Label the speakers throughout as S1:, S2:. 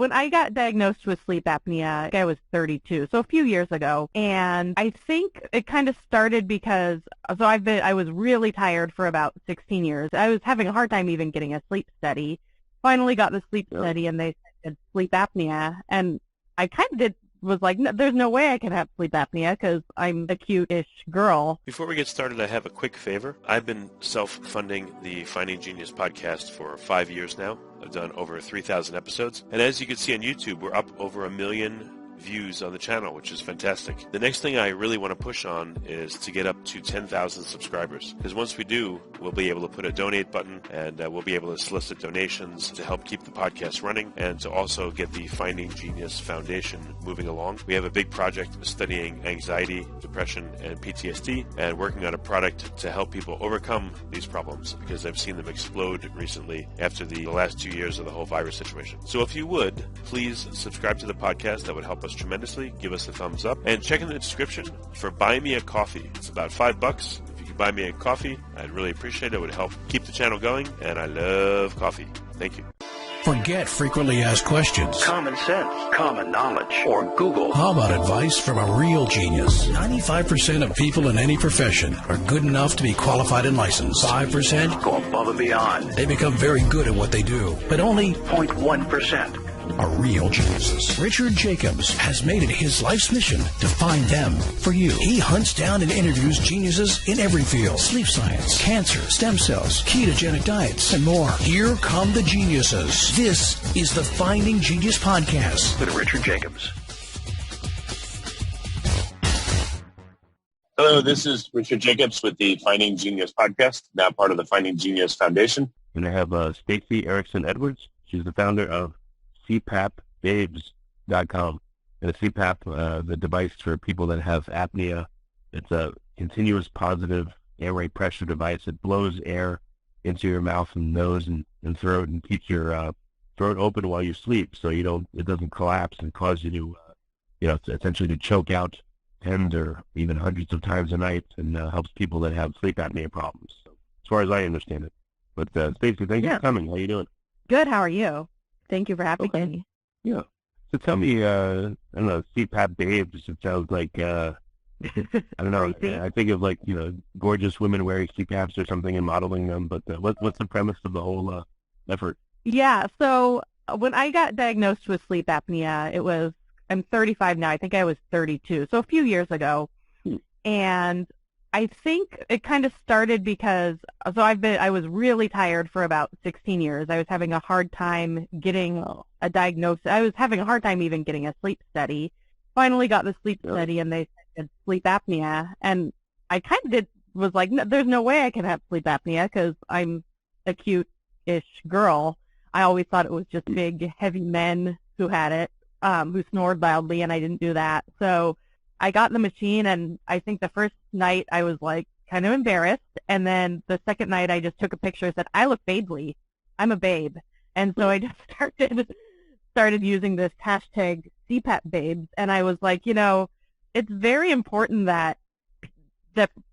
S1: When I got diagnosed with sleep apnea, I was 32, so a few years ago. And I think it kind of started because, I was really tired for about 16 years. I was having a hard time even getting a sleep study. Finally got the sleep study, and they said sleep apnea. And I kind of was like, no, there's no way I can have sleep apnea because I'm a cute-ish girl.
S2: Before we get started, I have a quick favor. I've been self-funding the Finding Genius podcast for 5 years now. I've done over 3,000 episodes. And as you can see on YouTube, we're up over 1 million views on the channel, which is fantastic. The next thing I really want to push on is to get up to 10,000 subscribers. Because once we do, we'll be able to put a donate button, and we'll be able to solicit donations to help keep the podcast running and to also get the Finding Genius Foundation moving along. We have a big project studying anxiety, depression, and PTSD, and working on a product to help people overcome these problems, because I've seen them explode recently after the last 2 years of the whole virus situation. So if you would, please subscribe to the podcast. That would help us tremendously. Give us a thumbs up, and check in the description for Buy Me a Coffee. It's about $5. If you could buy me a coffee, I'd really appreciate it. It would help keep the channel going, and I love coffee. Thank you.
S3: Forget frequently asked questions,
S4: common sense, common knowledge, or Google.
S3: How about advice from a real genius? 95% of people in any profession are good enough to be qualified and licensed. 5%
S4: go above and beyond.
S3: They become very good at what they do, but only
S4: 0.1%
S3: are real geniuses. Richard Jacobs has made it his life's mission to find them for you. He hunts down and interviews geniuses in every field: sleep science, cancer, stem cells, ketogenic diets, and more. Here come the geniuses. This is the Finding Genius Podcast
S4: with Richard Jacobs.
S2: Hello, this is Richard Jacobs with the Finding Genius Podcast, now part of the Finding Genius Foundation. And I have Stacy Erickson Edwards. She's the founder of cpapBabes.com. And a CPAP, the device for people that have apnea. It's a continuous positive airway pressure device. It blows air into your mouth and nose and throat and keeps your throat open while you sleep, so it doesn't collapse and cause you to, essentially to choke out tens or even hundreds of times a night, and helps people that have sleep apnea problems, as far as I understand it. But Stacy, thank you for coming. How are you doing?
S1: Good. How are you? Thank you for having me.
S2: Yeah. So tell me, I don't know, CPAPBabes, it sounds like, I don't know, I think of gorgeous women wearing CPAPs or something and modeling them, but what's the premise of the whole effort?
S1: Yeah, so when I got diagnosed with sleep apnea, I'm 35 now, I think I was 32, so a few years ago, and I think it kind of started because, I was really tired for about 16 years. I was having a hard time getting a diagnosis. I was having a hard time even getting a sleep study. Finally got the sleep study, and they said sleep apnea. And I kind of was like, no, there's no way I can have sleep apnea because I'm a cute-ish girl. I always thought it was just big, heavy men who had it, who snored loudly, and I didn't do that. So I got the machine, and I think the first night I was kind of embarrassed, and then the second night I just took a picture and said, I look babely. I'm a babe. And so I just started using this hashtag CPAPBabes, and I was like, it's very important that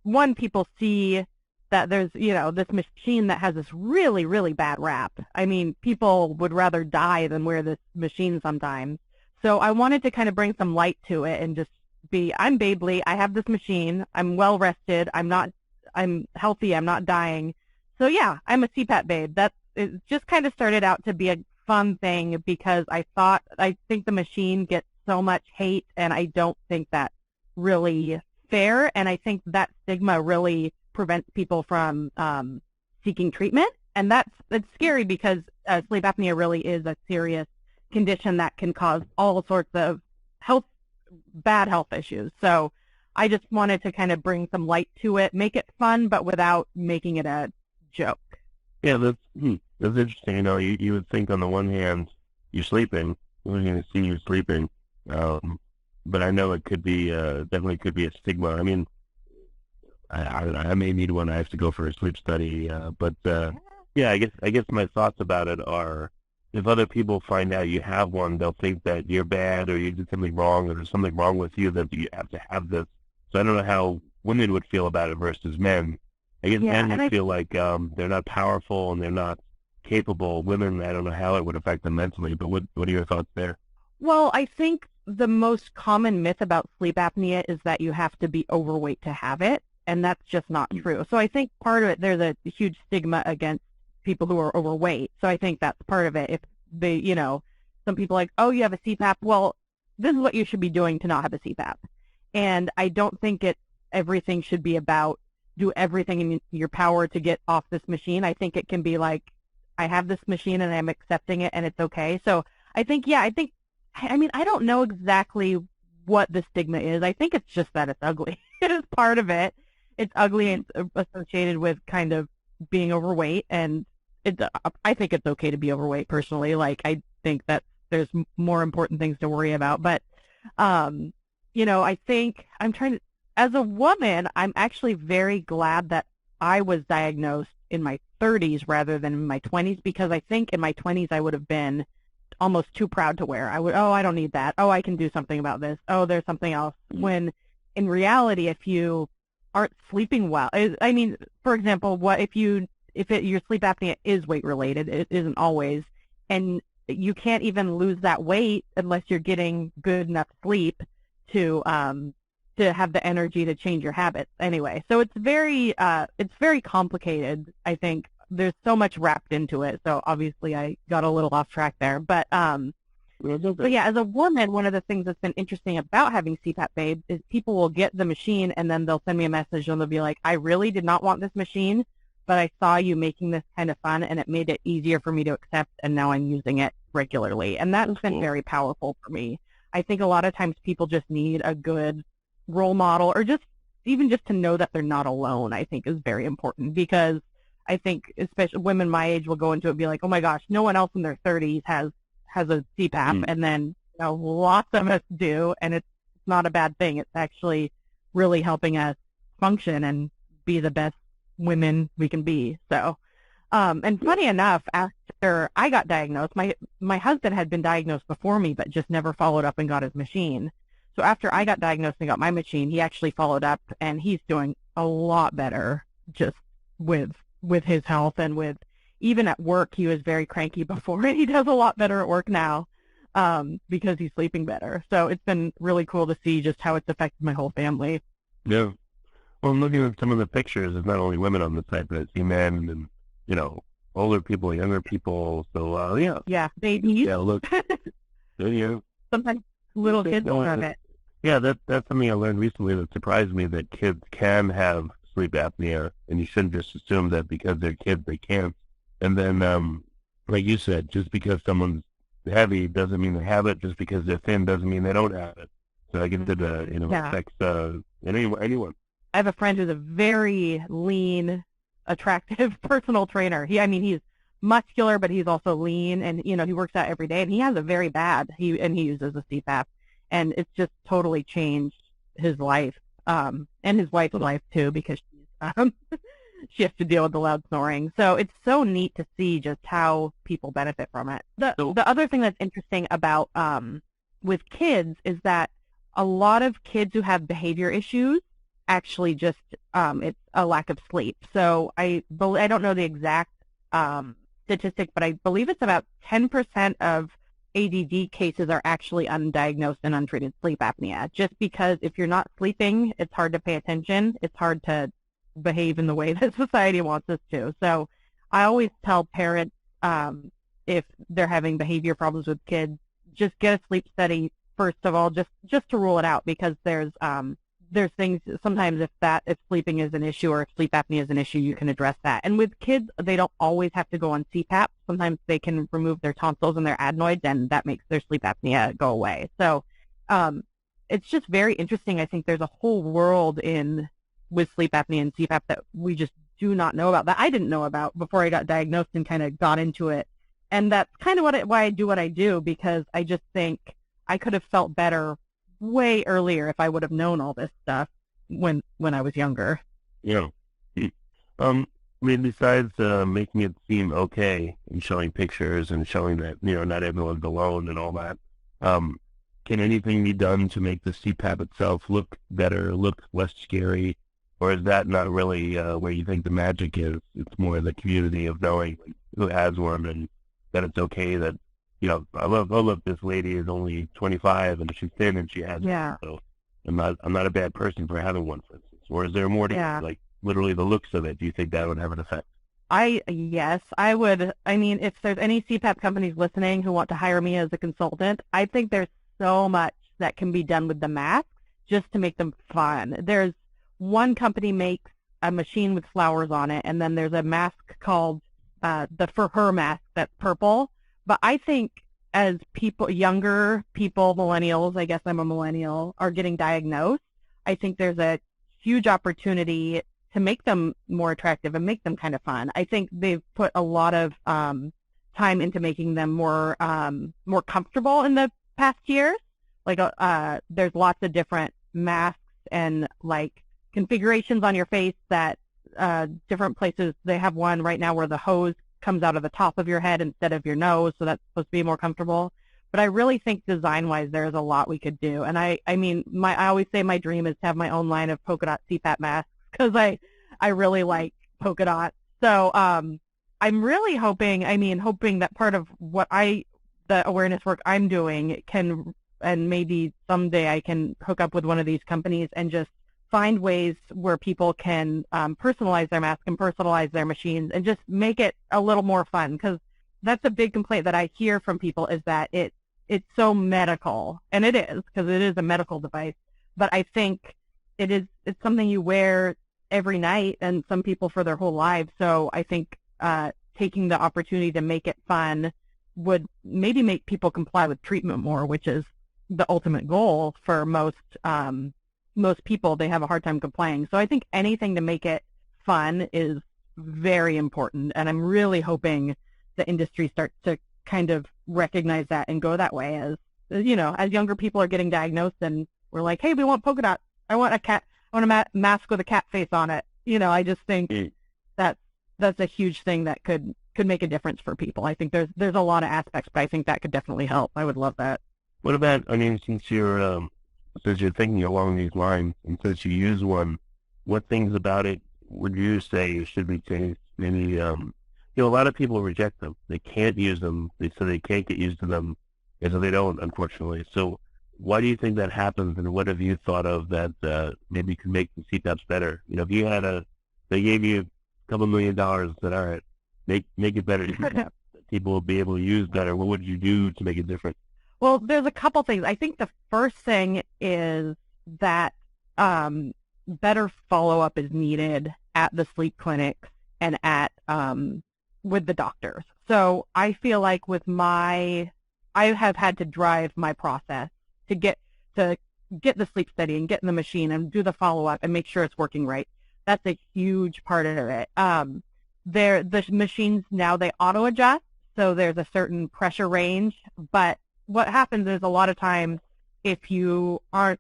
S1: one, people see that there's, this machine that has this really, really bad rap. I mean, people would rather die than wear this machine sometimes. So I wanted to kind of bring some light to it and just I'm babely, I have this machine, I'm well rested, I'm healthy, I'm not dying. So yeah, I'm a CPAP babe. It just kind of started out to be a fun thing because I think the machine gets so much hate, and I don't think that's really fair, and I think that stigma really prevents people from seeking treatment, and it's scary because sleep apnea really is a serious condition that can cause all sorts of bad health issues. So I just wanted to kind of bring some light to it, make it fun, but without making it a joke. Yeah,
S2: that's interesting. You would think on the one hand you're sleeping, we're going to see you sleeping, but I know it could be definitely could be a stigma. I mean, I may need one. I have to go for a sleep study, but yeah, I guess my thoughts about it are, if other people find out you have one, they'll think that you're bad or you did something wrong or there's something wrong with you that you have to have this. So I don't know how women would feel about it versus men. I guess men would feel like they're not powerful and they're not
S5: capable women, I don't know how it would affect them mentally, but what are your thoughts there?
S1: Well, I think the most common myth about sleep apnea is that you have to be overweight to have it, and that's just not true. So I think part of it, there's a huge stigma against people who are overweight. So I think that's part of it. If they, some people are like, oh, you have a CPAP. Well, this is what you should be doing to not have a CPAP. And I don't think everything should be about do everything in your power to get off this machine. I think it can be like, I have this machine and I'm accepting it and it's okay. So I think, I don't know exactly what the stigma is. I think it's just that it's ugly. It is part of it. It's ugly and it's associated with kind of being overweight. And I think it's okay to be overweight personally. Like, I think that there's more important things to worry about. But, I think as a woman, I'm actually very glad that I was diagnosed in my 30s rather than in my 20s, because I think in my 20s I would have been almost too proud to wear. I don't need that. Oh, I can do something about this. Oh, there's something else. When in reality, if you aren't sleeping well, for example, your sleep apnea is weight related, it isn't always, and you can't even lose that weight unless you're getting good enough sleep to have the energy to change your habits anyway. So it's very complicated. I think there's so much wrapped into it. So obviously I got a little off track there, but yeah, as a woman, one of the things that's been interesting about having CPAP Babe is people will get the machine and then they'll send me a message and they'll be like, I really did not want this machine, but I saw you making this kind of fun and it made it easier for me to accept, and now I'm using it regularly. And that's been very powerful for me. I think a lot of times people just need a good role model, or even just to know that they're not alone, I think is very important, because I think especially women my age will go into it and be like, oh my gosh, no one else in their 30s has a CPAP, and then lots of us do, and it's not a bad thing. It's actually really helping us function and be the best women we can be. So, and funny enough, after I got diagnosed, my husband had been diagnosed before me, but just never followed up and got his machine. So after I got diagnosed and got my machine, he actually followed up, and he's doing a lot better just with his health, and with even at work. He was very cranky before, and he does a lot better at work now because he's sleeping better. So it's been really cool to see just how it's affected my whole family.
S5: Yeah. Well, I'm looking at some of the pictures. It's not only women on the site, but I see men and, older people, younger people. So, yeah.
S1: Yeah, babies.
S5: Yeah, look. Yeah.
S1: Sometimes little kids don't have it.
S5: Yeah, that's something I learned recently that surprised me, that kids can have sleep apnea, and you shouldn't just assume that because they're kids they can't. And then, like you said, just because someone's heavy doesn't mean they have it. Just because they're thin doesn't mean they don't have it. So I guess it affects anyone.
S1: I have a friend who's a very lean, attractive personal trainer. He's muscular, but he's also lean, and he works out every day, and he has a very bad. He uses a CPAP, and it's just totally changed his life, and his wife's life too, because she has to deal with the loud snoring. So it's so neat to see just how people benefit from it. The other thing that's interesting about with kids is that a lot of kids who have behavior issues actually just it's a lack of sleep. So I don't know the exact statistic, but I believe it's about 10% of ADD cases are actually undiagnosed and untreated sleep apnea. Just because if you're not sleeping, it's hard to pay attention. It's hard to behave in the way that society wants us to. So I always tell parents if they're having behavior problems with kids, just get a sleep study first of all, just to rule it out, because there's things sometimes if sleeping is an issue or if sleep apnea is an issue, you can address that. And with kids, they don't always have to go on CPAP. Sometimes they can remove their tonsils and their adenoids, and that makes their sleep apnea go away. So it's just very interesting. I think there's a whole world with sleep apnea and CPAP that we just do not know about, that I didn't know about before I got diagnosed and kind of got into it. And that's kind of why I do what I do, because I just think I could have felt better way earlier if I would have known all this stuff when I was younger.
S5: Yeah. Besides making it seem okay and showing pictures and showing that, not everyone's alone and all that, can anything be done to make the CPAP itself look better, look less scary, Or is that not really where you think the magic is? It's more the community of knowing who has one and that it's okay that, oh look, this lady is only 25 and she's thin and she has
S1: Yeah.
S5: one, so I'm not a bad person for having one, for instance. Or is there more to
S1: Yeah.
S5: like literally the looks of it? Do you think that would have an effect?
S1: Yes, I would. I mean, if there's any CPAP companies listening who want to hire me as a consultant, I think there's so much that can be done with the masks just to make them fun. There's one company makes a machine with flowers on it, and then there's a mask called the For Her mask that's purple. But I think as people, younger people, millennials, I guess I'm a millennial, are getting diagnosed, I think there's a huge opportunity to make them more attractive and make them kind of fun. I think they've put a lot of time into making them more comfortable in the past years. Like there's lots of different masks and like configurations on your face that different places. They have one right now where the hose comes out of the top of your head instead of your nose, so that's supposed to be more comfortable. But I really think design-wise, there's a lot we could do. And I mean, I always say my dream is to have my own line of polka dot CPAP masks because I really like polka dot. So I'm really hoping that part of what the awareness work I'm doing can, and maybe someday I can hook up with one of these companies and just find ways where people can personalize their mask and personalize their machines and just make it a little more fun, because that's a big complaint that I hear from people is that it's so medical, and it is, because it is a medical device, but I think it's something you wear every night and some people for their whole lives. So I think taking the opportunity to make it fun would maybe make people comply with treatment more, which is the ultimate goal for most people. They have a hard time complying. So I think anything to make it fun is very important, and I'm really hoping the industry starts to kind of recognize that and go that way. As as younger people are getting diagnosed and we're like, hey, we want polka dots. I want a mask with a cat face on it. I just think that's a huge thing that could make a difference for people. I think there's a lot of aspects, but I think that could definitely help. I would love that.
S5: What about, since you're thinking along these lines and since you use one, what things about it would you say should be changed? Maybe, a lot of people reject them. They can't use them. They say they can't get used to them, and so they don't, unfortunately. So why do you think that happens, and what have you thought of that maybe could make the CPAPs better? If you had they gave you a couple $1 million and said, all right, make it better, that people will be able to use better, what would you do to make it different?
S1: Well, there's a couple things. I think the first thing is that better follow-up is needed at the sleep clinics and at with the doctors. So I feel like I have had to drive my process to get the sleep study and get in the machine and do the follow-up and make sure it's working right. That's a huge part of it. The machines now, they auto-adjust, so there's a certain pressure range, but what happens is a lot of times if you're not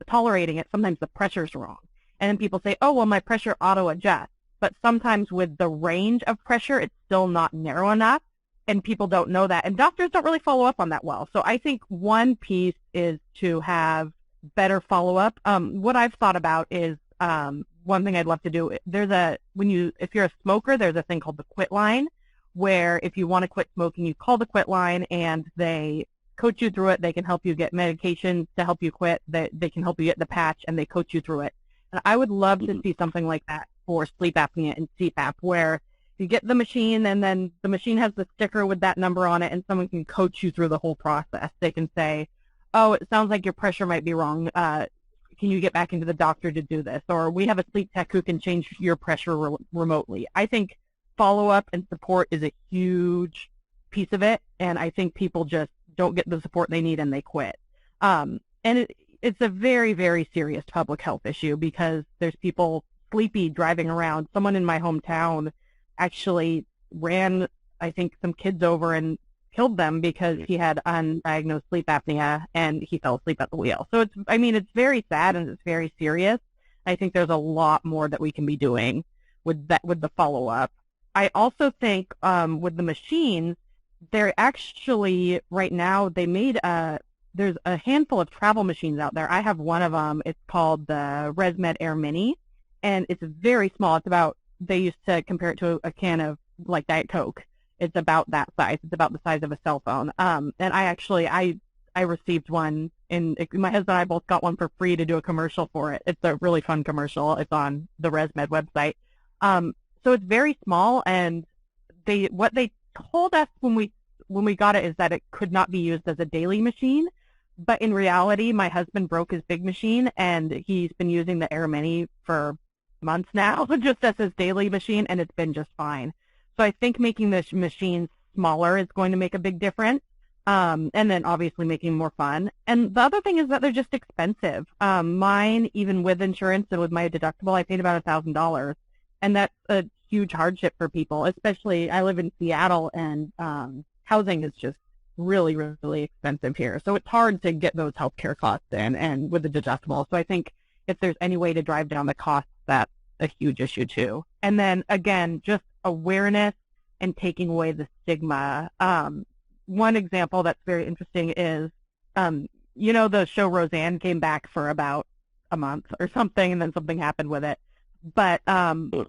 S1: tolerating it, sometimes the pressure's wrong. And then people say, oh, well, my pressure auto-adjusts. But sometimes with the range of pressure, it's still not narrow enough, and people don't know that. And doctors don't really follow up on that well. So I think one piece is to have better follow-up. What I've thought about is one thing I'd love to do. If you're a smoker, there's a thing called the quit line, where if you want to quit smoking, you call the quit line and they coach you through it. They can help you get medications to help you quit. They can help you get the patch, and they coach you through it. And I would love to see something like that for sleep apnea and CPAP, where you get the machine and then the machine has the sticker with that number on it, and someone can coach you through the whole process. They can say, oh, it sounds like your pressure might be wrong. Can you get back into the doctor to do this? Or we have a sleep tech who can change your pressure remotely. I think follow-up and support is a huge piece of it, and I think people just don't get the support they need and they quit. And it's a very, very serious public health issue because there's people sleepy driving around. Someone in my hometown actually ran, I think, some kids over and killed them because he had undiagnosed sleep apnea and he fell asleep at the wheel. So it's very sad and it's very serious. I think there's a lot more that we can be doing with the follow-up. I also think with the machines, they're actually, right now, they made there's a handful of travel machines out there. I have one of them. It's called the ResMed Air Mini, and it's very small. It's about, they used to compare it to a can of like Diet Coke. It's about that size. It's about the size of a cell phone. And I received one, and my husband and I both got one for free to do a commercial for it. It's a really fun commercial. It's on the ResMed website. So it's very small, and what they told us when we got it is that it could not be used as a daily machine. But in reality, my husband broke his big machine, and he's been using the Air Mini for months now, just as his daily machine, and it's been just fine. So I think making the machine smaller is going to make a big difference, and then obviously making more fun. And the other thing is that they're just expensive. Mine, even with insurance and with my deductible, I paid about $1,000, and that's a huge hardship for people, especially I live in Seattle, and housing is just really, really expensive here. So it's hard to get those healthcare costs in, and with the deductible. So I think if there's any way to drive down the costs, that's a huge issue too. And then again, just awareness and taking away the stigma. One example that's very interesting is, the show Roseanne came back for about a month or something, and then something happened with it. But the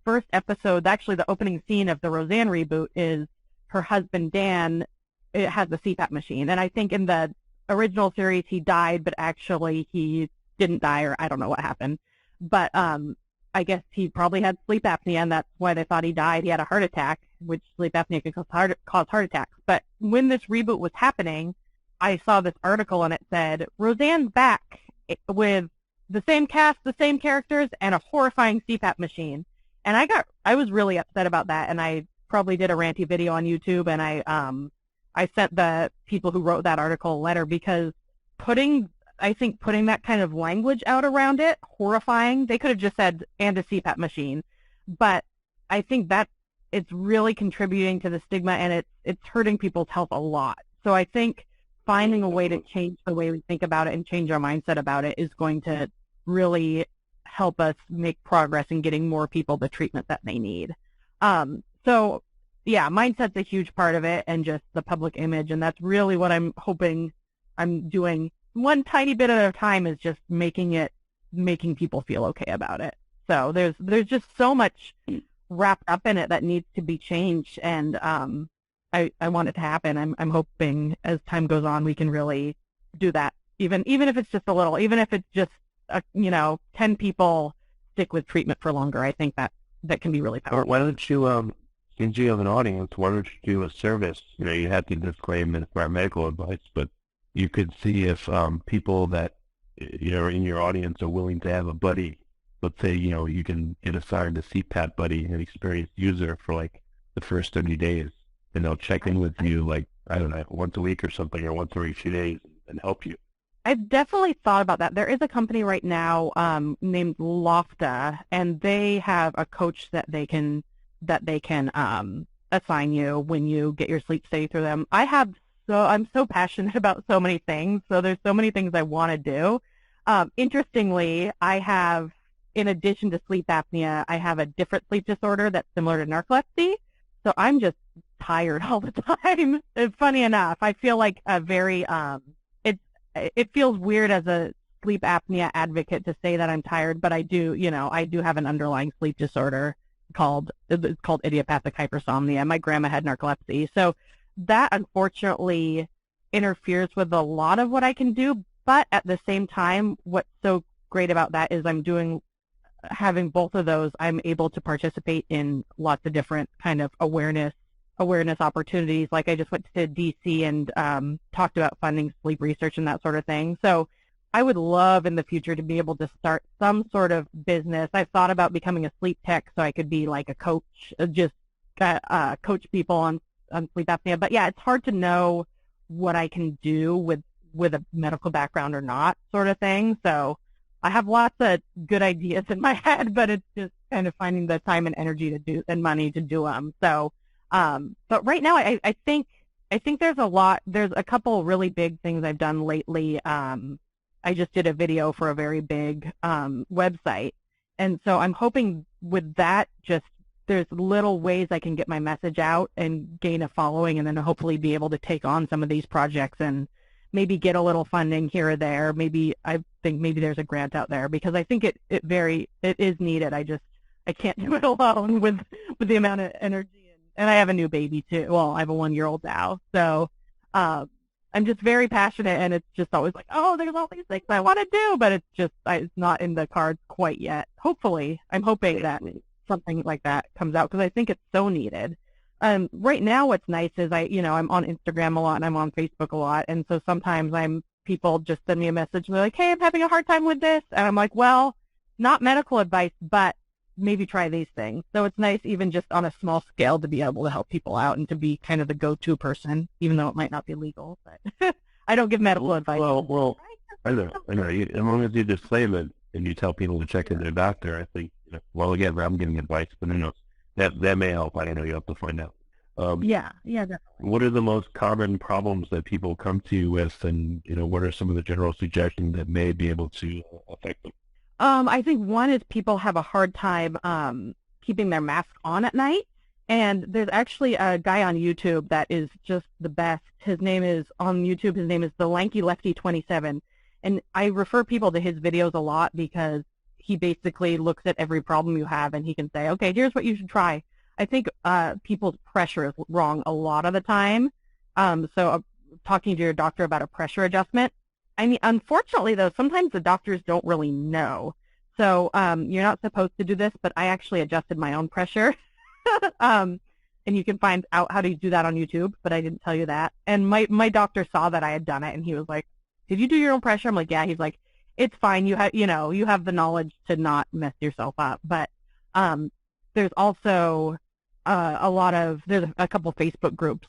S1: first episode, actually the opening scene of the Roseanne reboot, is her husband, Dan, it has the CPAP machine. And I think in the original series he died, but actually he didn't die, or I don't know what happened. But I guess he probably had sleep apnea, and that's why they thought he died. He had a heart attack, which sleep apnea can cause heart attacks. But when this reboot was happening, I saw this article, and it said, Roseanne's back with the same cast, the same characters, and a horrifying CPAP machine. And I was really upset about that, and I probably did a ranty video on YouTube, and I sent the people who wrote that article a letter, because putting that kind of language out around it, horrifying, they could have just said, and a CPAP machine. But I think that it's really contributing to the stigma, and it's hurting people's health a lot. So I think finding a way to change the way we think about it and change our mindset about it is going to really help us make progress in getting more people the treatment that they need. So yeah, mindset's a huge part of it, and just the public image, and that's really what I'm hoping I'm doing. One tiny bit at a time is just making people feel okay about it. So there's just so much wrapped up in it that needs to be changed, and I want it to happen. I'm hoping as time goes on we can really do that. Even if it's just a little, even if it's just 10 people stick with treatment for longer, I think that can be really powerful.
S5: Or why don't you since you have an audience, why don't you do a service? You have to disclaim that it's not medical advice, but you could see if people that in your audience are willing to have a buddy. Let's say you can get assigned a CPAP buddy, an experienced user, for like the first 30 days, and they'll check in with you like, I don't know, once a week or something, or once every few days, and help you.
S1: I've definitely thought about that. There is a company right now named Lofta, and they have a coach that they can assign you when you get your sleep study through them. I'm so passionate about so many things, so there's so many things I want to do. Interestingly, I have, in addition to sleep apnea, I have a different sleep disorder that's similar to narcolepsy, so I'm just tired all the time. Funny enough, I feel like a very it feels weird as a sleep apnea advocate to say that I'm tired, but I do have an underlying sleep disorder called idiopathic hypersomnia. My grandma had narcolepsy, so that unfortunately interferes with a lot of what I can do. But at the same time, what's so great about that is having both of those, I'm able to participate in lots of different kind of awareness opportunities. Like I just went to DC and talked about funding sleep research and that sort of thing. So I would love in the future to be able to start some sort of business. I've thought about becoming a sleep tech so I could be like a coach, just coach people on sleep apnea. But yeah, it's hard to know what I can do with a medical background or not, sort of thing. So I have lots of good ideas in my head, but it's just kind of finding the time and energy to do, and money to do them. So but right now I think there's a couple really big things I've done lately. I just did a video for a very big website, and so I'm hoping with that, just there's little ways I can get my message out and gain a following, and then hopefully be able to take on some of these projects and maybe get a little funding here or there. Maybe I think maybe there's a grant out there because I think it is needed. I can't do it alone with the amount of energy and I have a new baby too. Well, I have a 1-year-old now, so I'm just very passionate, and it's just always like, oh, there's all these things I want to do, but it's not in the cards quite yet. Hopefully, I'm hoping that something like that comes out because I think it's so needed. Right now, what's nice is I'm on Instagram a lot and I'm on Facebook a lot, and so sometimes people just send me a message and they're like, hey, I'm having a hard time with this, and I'm like, well, not medical advice, but maybe try these things. So it's nice even just on a small scale to be able to help people out and to be kind of the go-to person, even though it might not be legal. But I don't give medical advice.
S5: Well, I know. As long as you disclaim it and you tell people to check in their doctor, I think, well, again, I'm giving advice, but that may help. I don't know. You have to find out.
S1: Yeah, definitely.
S5: What are the most common problems that people come to you with, and, what are some of the general suggestions that may be able to affect them?
S1: I think one is people have a hard time keeping their mask on at night. And there's actually a guy on YouTube that is just the best. His name is The Lanky Lefty 27. And I refer people to his videos a lot because he basically looks at every problem you have and he can say, okay, here's what you should try. I think people's pressure is wrong a lot of the time. So talking to your doctor about a pressure adjustment. I mean, unfortunately, though, sometimes the doctors don't really know. So you're not supposed to do this, but I actually adjusted my own pressure. And you can find out how to do that on YouTube, but I didn't tell you that. And my doctor saw that I had done it, and he was like, did you do your own pressure? I'm like, yeah. He's like, it's fine. You have the knowledge to not mess yourself up. But there's also there's a couple Facebook groups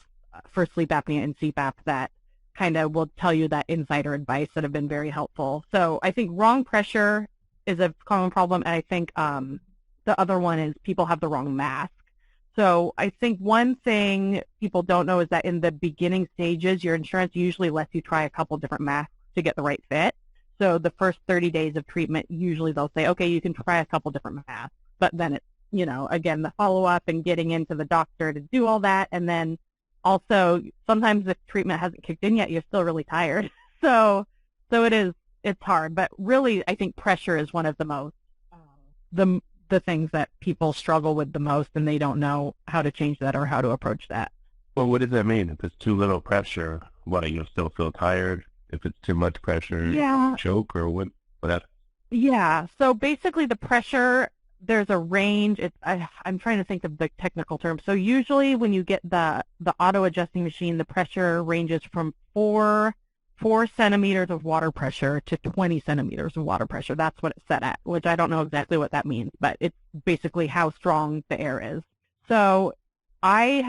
S1: for sleep apnea and CPAP that kind of will tell you that insider advice that have been very helpful. So I think wrong pressure is a common problem, and I think the other one is people have the wrong mask. So I think one thing people don't know is that in the beginning stages, your insurance usually lets you try a couple different masks to get the right fit. So the first 30 days of treatment, usually they'll say, okay, you can try a couple different masks. But then it's, again, the follow-up and getting into the doctor to do all that, and then also, sometimes if treatment hasn't kicked in yet, you're still really tired. So it's hard. But really, I think pressure is one of the most, the things that people struggle with the most, and they don't know how to change that or how to approach that.
S5: Well, what does that mean? If it's too little pressure, you'll still feel tired? If it's too much pressure, choke, or what happens? Yeah.
S1: So basically the pressure, there's a range. I'm trying to think of the technical term. So usually when you get the auto-adjusting machine, the pressure ranges from 4 centimeters of water pressure to 20 centimeters of water pressure. That's what it's set at, which I don't know exactly what that means, but it's basically how strong the air is. So I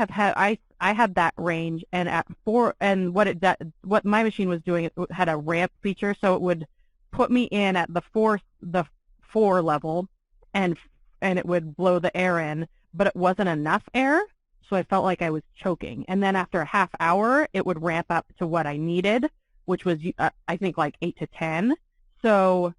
S1: had that range, and at 4, and what my machine was doing, it had a ramp feature, so it would put me in at the 4 level, and it would blow the air in, but it wasn't enough air, so I felt like I was choking. And then after a half hour, it would ramp up to what I needed, which was, I think, like 8 to 10. So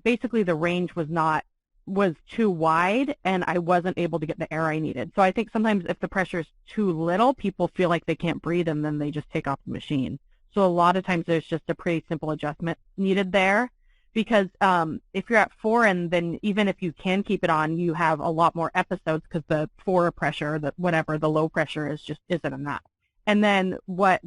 S1: basically the range was too wide, and I wasn't able to get the air I needed. So I think sometimes if the pressure is too little, people feel like they can't breathe, and then they just take off the machine. So a lot of times there's just a pretty simple adjustment needed there. Because if you're at 4, and then even if you can keep it on, you have a lot more episodes because the 4 pressure, the low pressure isn't enough. And then what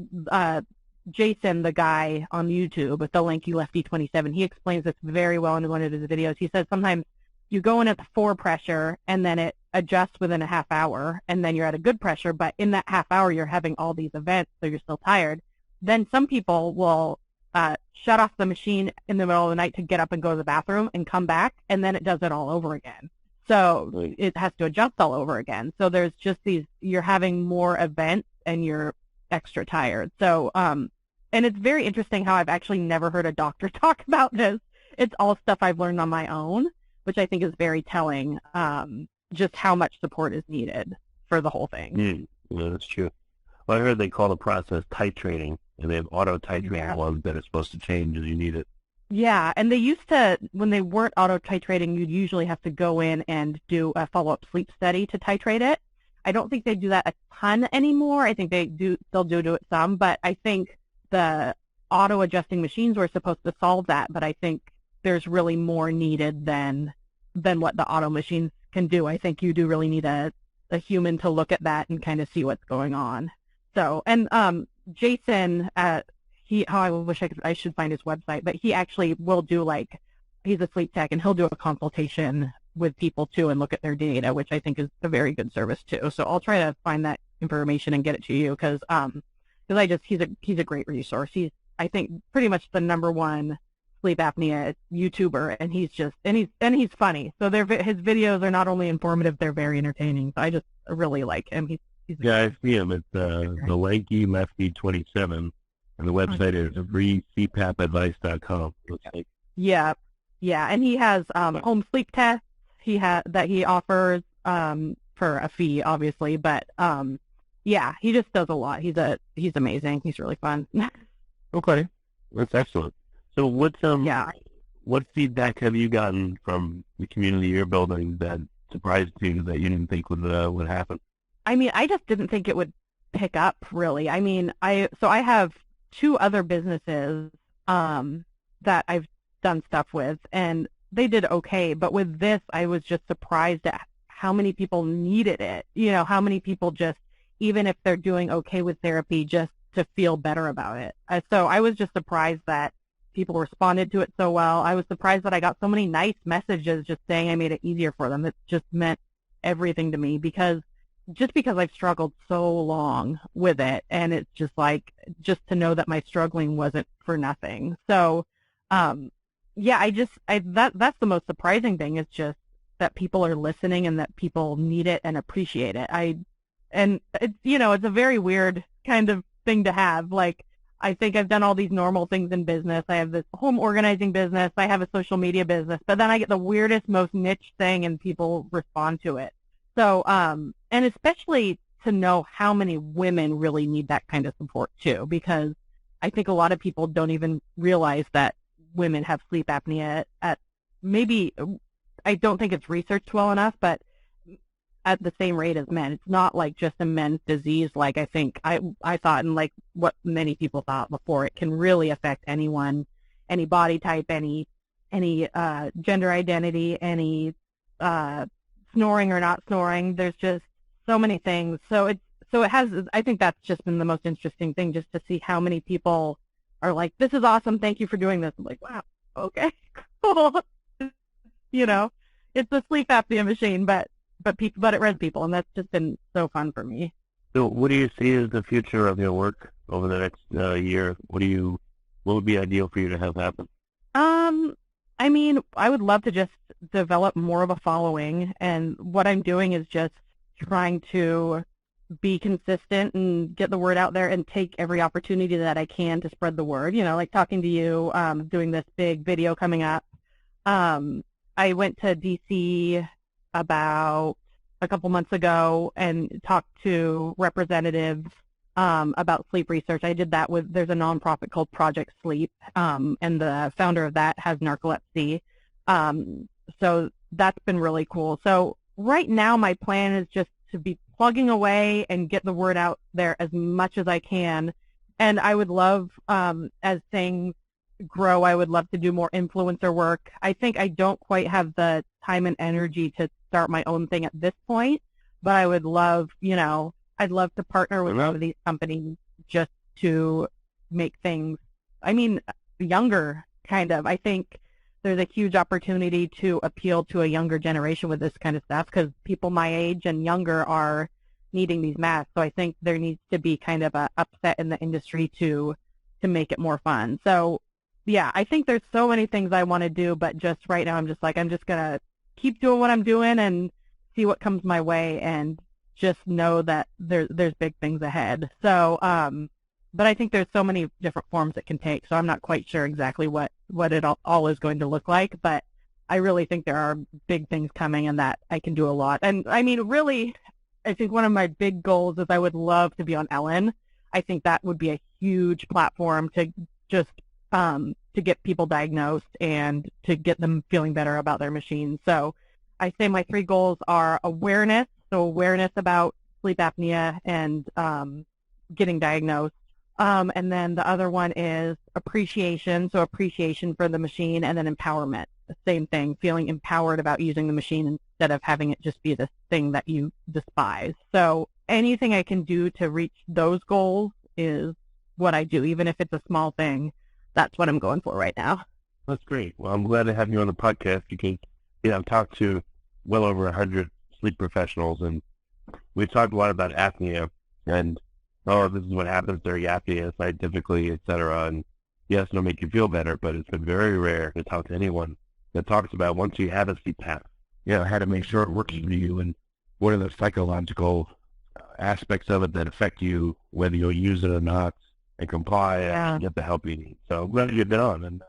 S1: Jason, the guy on YouTube with the Lanky Lefty 27, he explains this very well in one of his videos. He says sometimes you go in at the 4 pressure, and then it adjusts within a half hour, and then you're at a good pressure, but in that half hour you're having all these events, so you're still tired. Then some people will shut off the machine in the middle of the night to get up and go to the bathroom and come back, and then it does it all over again. So it has to adjust all over again. So there's just you're having more events and you're extra tired. So, and it's very interesting how I've actually never heard a doctor talk about this. It's all stuff I've learned on my own, which I think is very telling, just how much support is needed for the whole thing.
S5: Yeah, that's true. Well, I heard they call the process titrating, and they have auto-titrating ones that are supposed to change as you need it.
S1: Yeah, and they used to, when they weren't auto-titrating, you'd usually have to go in and do a follow-up sleep study to titrate it. I don't think they do that a ton anymore. I think they still do it some, but I think the auto-adjusting machines were supposed to solve that, but I think there's really more needed than what the auto machines can do. I think you do really need a human to look at that and kind of see what's going on. So, and Jason, I wish I should find his website, but he actually will do he's a sleep tech, and he'll do a consultation with people too and look at their data, which I think is a very good service too. So I'll try to find that information and get it to you because he's a great resource. He's, I think, pretty much the #1 sleep apnea YouTuber, and he's funny. So his videos are not only informative, they're very entertaining. So I just really like him. He's
S5: I see him. It's the Lanky Lefty 27, and the website is freecpapadvice.com.
S1: Yeah, and he has home sleep tests that he offers for a fee, obviously, but yeah, he just does a lot. He's amazing. He's really fun.
S5: Okay, that's excellent. So what feedback have you gotten from the community you're building that surprised you that you didn't think would happen?
S1: I mean, I just didn't think it would pick up, really. I mean, I have 2 other businesses that I've done stuff with, and they did okay. But with this, I was just surprised at how many people needed it. You know, how many people just, even if they're doing okay with therapy, just to feel better about it. So I was just surprised that people responded to it so well. I was surprised that I got so many nice messages just saying I made it easier for them. It just meant everything to me because I've struggled so long with it, and it's just just to know that my struggling wasn't for nothing. So, yeah, that's the most surprising thing is just that people are listening and that people need it and appreciate it. And it's, it's a very weird kind of thing to have. I think I've done all these normal things in business. I have this home organizing business. I have a social media business, but then I get the weirdest, most niche thing and people respond to it. So, and especially to know how many women really need that kind of support too, because I think a lot of people don't even realize that women have sleep apnea at maybe, I don't think it's researched well enough, but at the same rate as men. It's not just a men's disease like I think I thought and what many people thought before. It can really affect anyone, any body type, any gender identity, any snoring or not snoring. There's just so many things. So it has, I think that's just been the most interesting thing, just to see how many people are like, this is awesome, thank you for doing this. I'm like, wow, okay, cool. It's a sleep apnea machine, but it reads people, and that's just been so fun for me.
S5: So what do you see as the future of your work over the next year? What would be ideal for you to have happen?
S1: I mean, I would love to just develop more of a following, and what I'm doing is just trying to be consistent and get the word out there and take every opportunity that I can to spread the word, like talking to you, doing this big video coming up. I went to DC about a couple months ago and talked to representatives about sleep research. I did that there's a nonprofit called Project Sleep, and the founder of that has narcolepsy. So that's been really cool. So right now my plan is just to be plugging away and get the word out there as much as I can. And I would love, as things grow, I would love to do more influencer work. I think I don't quite have the time and energy to start my own thing at this point, but I would love, I'd love to partner with some of these companies just to make things, younger, kind of. I think there's a huge opportunity to appeal to a younger generation with this kind of stuff because people my age and younger are needing these masks. So I think there needs to be kind of a upset in the industry to make it more fun. So yeah, I think there's so many things I want to do, but just right now I'm just going to keep doing what I'm doing and see what comes my way and just know that there's big things ahead. So, but I think there's so many different forms it can take, so I'm not quite sure exactly what it all is going to look like, but I really think there are big things coming and that I can do a lot. And really, I think one of my big goals is I would love to be on Ellen. I think that would be a huge platform to just to get people diagnosed and to get them feeling better about their machines. So I say my 3 goals are awareness, so awareness about sleep apnea and getting diagnosed, And then the other one is appreciation. So appreciation for the machine, and then empowerment. The same thing, feeling empowered about using the machine instead of having it just be this thing that you despise. So anything I can do to reach those goals is what I do, even if it's a small thing. That's what I'm going for right now.
S5: That's great. Well, I'm glad to have you on the podcast because, I've talked to well over 100 sleep professionals, and we've talked a lot about apnea and, this is what happens during apnea scientifically, et cetera. And yes, it'll make you feel better, but it's been very rare to talk to anyone that talks about once you have a CPAP, how to make sure it works for you and what are the psychological aspects of it that affect you, whether you'll use it or not, and comply and get the help you need. So I'm glad you've been on. And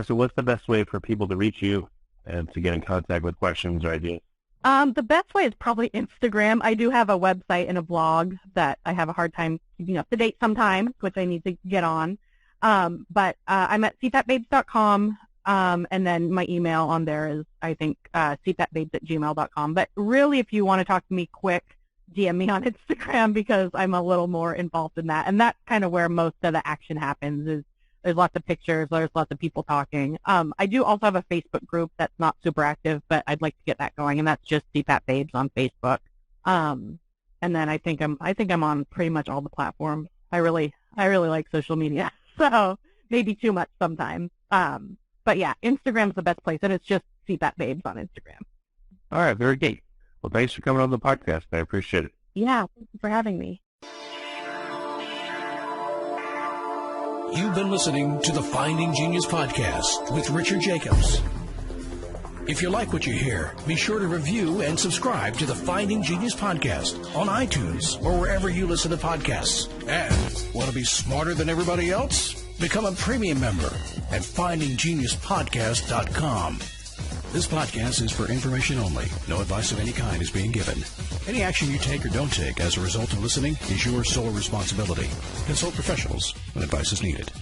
S5: so what's the best way for people to reach you and to get in contact with questions or ideas?
S1: The best way is probably Instagram. I do have a website and a blog that I have a hard time keeping up to date sometimes, which I need to get on. But I'm at cpapbabes.com, and then my email on there is, I think, cpapbabes@gmail.com. But really, if you want to talk to me quick, DM me on Instagram because I'm a little more involved in that. And that's kind of where most of the action happens is there's lots of pictures, there's lots of people talking. I do also have a Facebook group that's not super active, but I'd like to get that going, and that's just CPAPBabes on Facebook. And then I think I'm on pretty much all the platforms. I really like social media, so maybe too much sometimes. But yeah, Instagram's the best place, and it's just CPAPBabes on Instagram.
S5: All right, very good. Well, thanks for coming on the podcast. I appreciate it.
S1: Yeah, thank you for having me.
S3: You've been listening to the Finding Genius podcast with Richard Jacobs. If you like what you hear, be sure to review and subscribe to the Finding Genius podcast on iTunes or wherever you listen to podcasts. And want to be smarter than everybody else? Become a premium member at findinggeniuspodcast.com. This podcast is for information only. No advice of any kind is being given. Any action you take or don't take as a result of listening is your sole responsibility. Consult professionals when advice is needed.